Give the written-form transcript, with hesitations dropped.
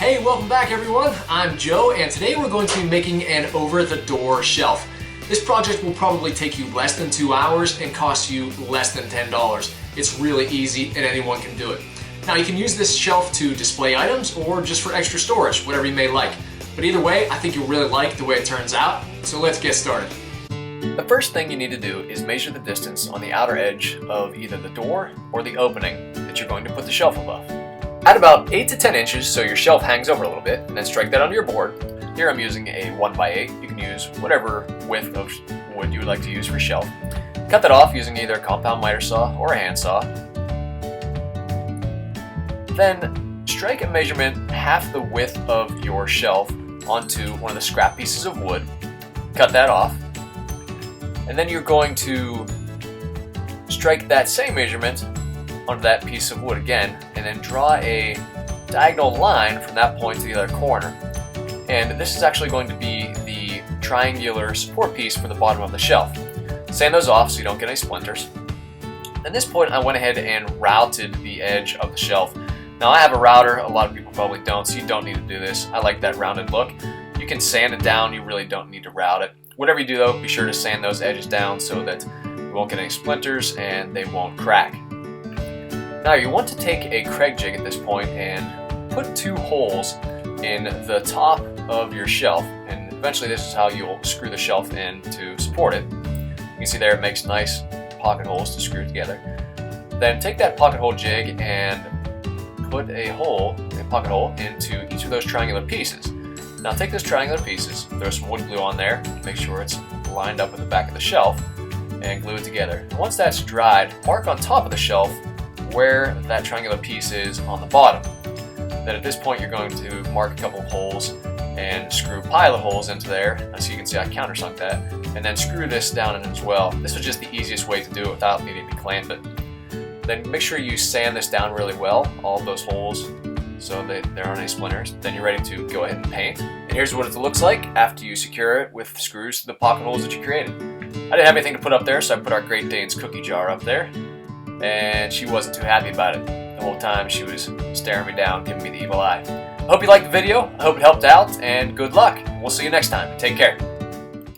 Hey, welcome back everyone. I'm Joe, and today we're going to be making an over-the-door shelf. This project will probably take you less than 2 hours and cost you less than $10. It's really easy and anyone can do it. Now you can use this shelf to display items or just for extra storage, whatever you may like. But either way, I think you'll really like the way it turns out, so let's get started. The first thing you need to do is measure the distance on the outer edge of either the door or the opening that you're going to put the shelf above. Add about 8 to 10 inches so your shelf hangs over a little bit, and then strike that onto your board. Here I'm using a 1x8. You can use whatever width of wood you would like to use for your shelf. Cut that off using either a compound miter saw or a handsaw. Then strike a measurement half the width of your shelf onto one of the scrap pieces of wood. Cut that off. And then you're going to strike that same measurement onto that piece of wood again, and then draw a diagonal line from that point to the other corner. And this is actually going to be the triangular support piece for the bottom of the shelf. Sand those off so you don't get any splinters. At this point I went ahead and routed the edge of the shelf. Now I have a router, a lot of people probably don't, so you don't need to do this. I like that rounded look. You can sand it down, you really don't need to route it. Whatever you do though, be sure to sand those edges down so that you won't get any splinters and they won't crack. Now you want to take a Craig jig at this point and put 2 holes in the top of your shelf, and eventually this is how you'll screw the shelf in to support it. You can see there it makes nice pocket holes to screw together. Then take that pocket hole jig and put a pocket hole into each of those triangular pieces. Now take those triangular pieces, throw some wood glue on there, make sure it's lined up with the back of the shelf, and glue it together. And once that's dried, mark on top of the shelf where that triangular piece is on the bottom. Then at this point you're going to mark a couple of holes and screw pilot holes into there. So you can see I countersunk that, and then screw this down in as well. This was just the easiest way to do it without needing to clamp it. Then make sure you sand this down really well, all of those holes, so that there aren't any splinters. Then you're ready to go ahead and paint. And here's what it looks like after you secure it with screws to the pocket holes that you created. I didn't have anything to put up there, so I put our Great Dane's cookie jar up there, and she wasn't too happy about it. The whole time she was staring me down, giving me the evil eye. I hope you liked the video, I hope it helped out, and good luck. We'll see you next time. Take care.